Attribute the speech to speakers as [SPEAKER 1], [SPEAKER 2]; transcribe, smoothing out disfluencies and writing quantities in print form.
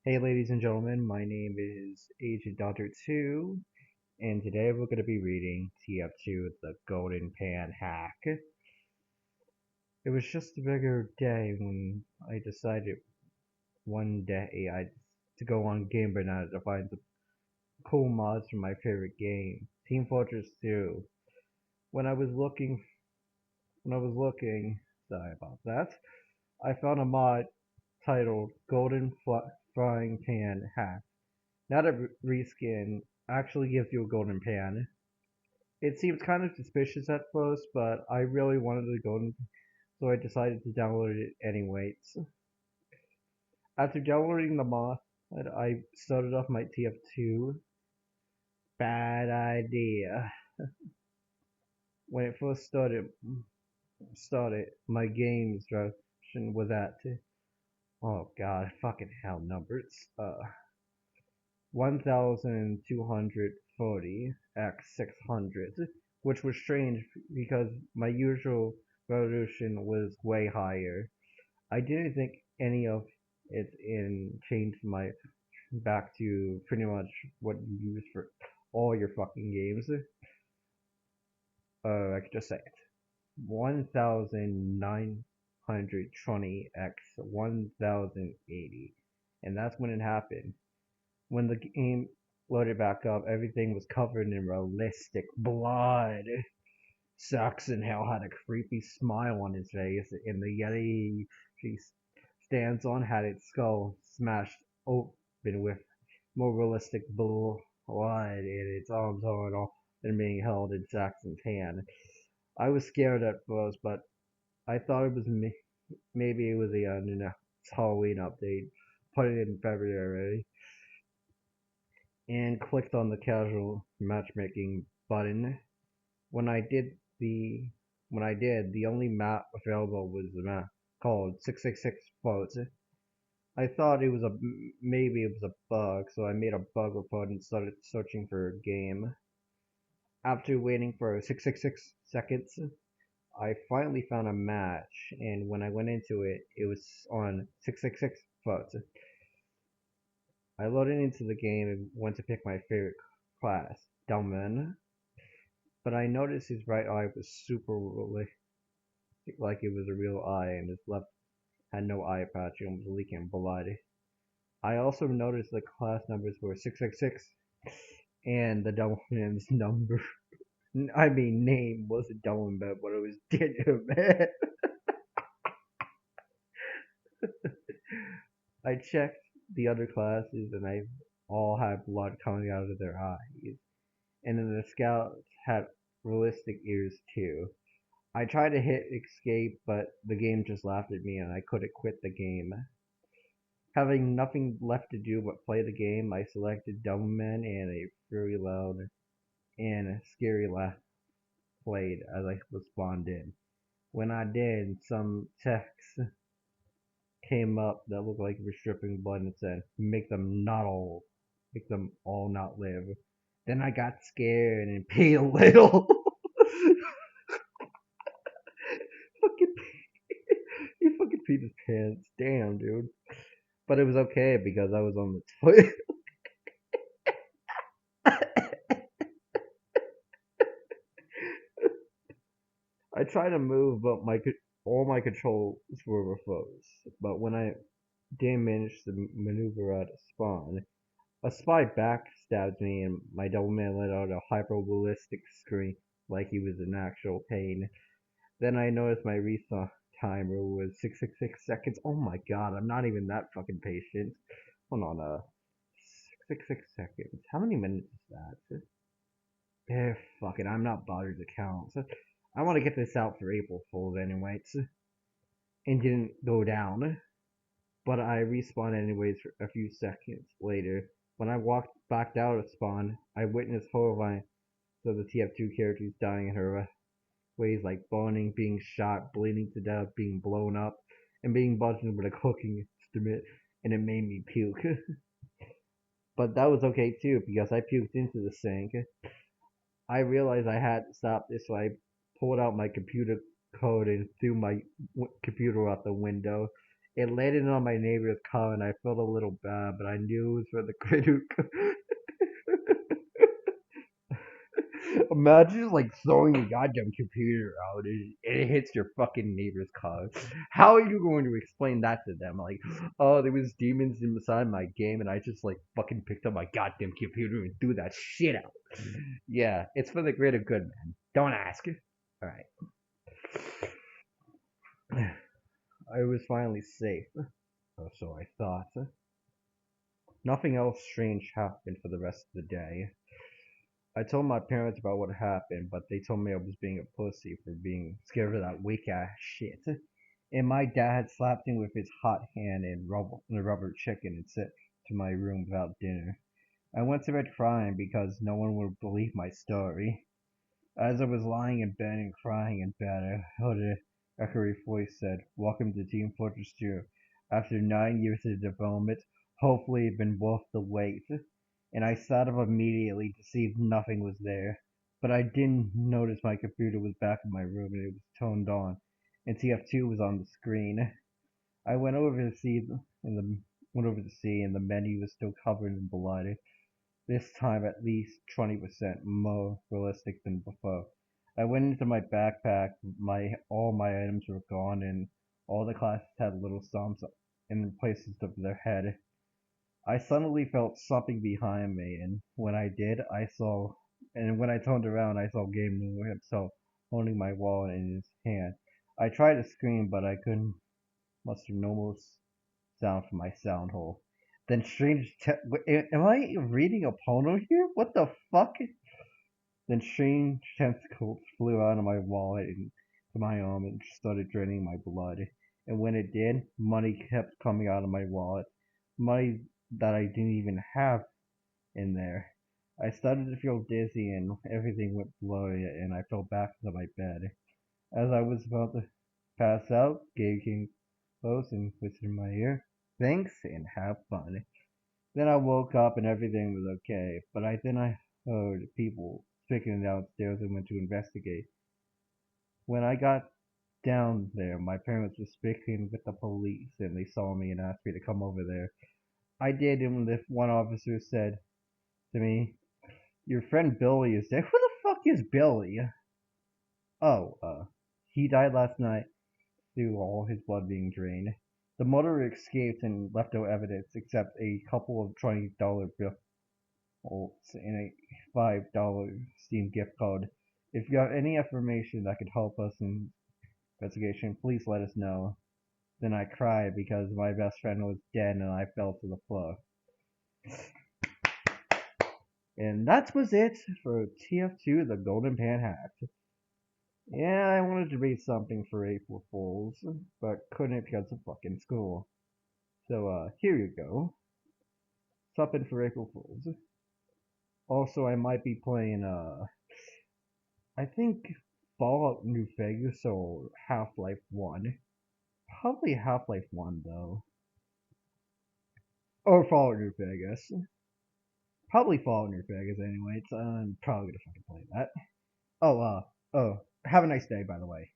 [SPEAKER 1] Hey, ladies and gentlemen, my name is Agent Doctor 2, and today we're going to be reading TF2, The Golden Pan Hack. It was just a regular day when I decided one day to go on Game Banana to find some cool mods for my favorite game, Team Fortress 2. When I was looking, sorry about that, I found a mod titled Frying Pan Hack. Now that reskin actually gives you a golden pan. It seems kind of suspicious at first, but I really wanted a golden, so I decided to download it anyways. After downloading the mod, I started off my TF2. Bad idea. When it first started, my game instruction was at, oh god, fucking hell numbers. 1240 x 600, which was strange because my usual resolution was way higher. I didn't think any of it in changed my back to pretty much what you use for all your fucking games. I could just say it. 1920 x 1080. And that's when it happened. When the game loaded back up, everything was covered in realistic blood. Saxon Hell had a creepy smile on his face, and the Yeti she stands on had its skull smashed open with more realistic blood, and its arms torn off and being held in Saxon's hand. I was scared at first, but I thought it was maybe it was a Halloween update. Put it in February and clicked on the casual matchmaking button. When I did the the only map available was the map called 666 Votes. I thought it was maybe it was a bug, so I made a bug report and started searching for a game. After waiting for 666 seconds, I finally found a match, and when I went into it, it was on 666 Votes. I loaded into the game and went to pick my favorite class, Delman. But I noticed his right eye was super like it was a real eye, and his left had no eye patch and was leaking blood. I also noticed the class numbers were 666, and the Delman's number, I mean name, wasn't Delman, but it was Dinner Man. I checked the other classes, and they all had blood coming out of their eyes, and then the scouts had realistic ears too. I tried to hit escape, but the game just laughed at me and I couldn't quit the game. Having nothing left to do but play the game, I selected Doubleman and a very loud and scary laugh played as I was spawned in. When I did, some text came up that looked like it was dripping blood and said, make them all not live. Then I got scared and paid a little. fucking, he fucking peed his pants. Damn, dude. But it was okay because I was on the toilet. I tried to move, but all my controls were reversed. But when I did manage to maneuver out of spawn, a spy backstabbed me, and my double man let out a hyper-realistic scream like he was in actual pain. Then I noticed my respawn timer was 666 seconds. Oh my god, I'm not even that fucking patient. Hold on, 666 seconds. How many minutes is that? Fuck it, I'm not bothered to count. So I want to get this out for April Fools anyway. And didn't go down. But I respawned anyways for a few seconds later. When I walked back out of spawn, I witnessed horrifying of the TF2 characters dying in her ways like burning, being shot, bleeding to death, being blown up, and being buzzed with a cooking instrument, and it made me puke. But that was okay too, because I puked into the sink. I realized I had to stop this, so I pulled out my computer code and threw my computer out the window. It landed on my neighbor's car, and I felt a little bad, but I knew it was for the critic. Imagine just like throwing your goddamn computer out and it hits your fucking neighbor's car. How are you going to explain that to them? Like, oh, there was demons inside my game and I just like fucking picked up my goddamn computer and threw that shit out. Yeah, it's for the greater good, man. Don't ask. Alright. I was finally safe. Or so I thought. Nothing else strange happened for the rest of the day. I told my parents about what happened, but they told me I was being a pussy for being scared of that weak ass shit. And my dad slapped me with his hot hand and rubber chicken and sent to my room without dinner. I went to bed crying because no one would believe my story. As I was lying in bed and crying in bed, I heard a echoey voice said, "Welcome to Team Fortress 2. After 9 years of development, hopefully it's been worth the wait." And I sat up immediately to see if nothing was there. But I didn't notice my computer was back in my room and it was turned on, and TF2 was on the screen. I and the went over to see, and the menu was still covered in blood. This time at least 20% more realistic than before. I went into my backpack. My all my items were gone, and all the classes had little stumps in places of their head. I suddenly felt something behind me, and when I turned around, I saw Game Newell himself holding my wallet in his hand. I tried to scream, but I couldn't muster no sound from my sound hole. Then am I reading a porno here? What the fuck? Then strange tentacles flew out of my wallet and to my arm and started draining my blood. And when it did, money kept coming out of my wallet. Money that I didn't even have in there. I started to feel dizzy and everything went blurry and I fell back into my bed. As I was about to pass out, Gabe came close and whispered in my ear, "Thanks and have fun." Then I woke up and everything was okay, but I heard people speaking downstairs and went to investigate. When I got down there, my parents were speaking with the police and they saw me and asked me to come over there. I did, and the one officer said to me, "Your friend Billy is dead." Who the fuck is Billy? Oh, he died last night through all his blood being drained. The murderer escaped and left no evidence except a couple of $20 bills and a $5 Steam gift card. If you have any information that could help us in investigation, please let us know. Then I cried because my best friend was dead and I fell to the floor. And that was it for TF2 The Golden Pan Hat. Yeah, I wanted to read something for April Fools, but couldn't because of fucking school. So, here you go. Something for April Fools. Also, I might be playing, I think Fallout New Vegas or Half-Life 1. Probably Half-Life 1, though. Or Fallout New Vegas. Probably Fallout New Vegas anyway. I'm probably gonna fucking play that. Oh, have a nice day, by the way.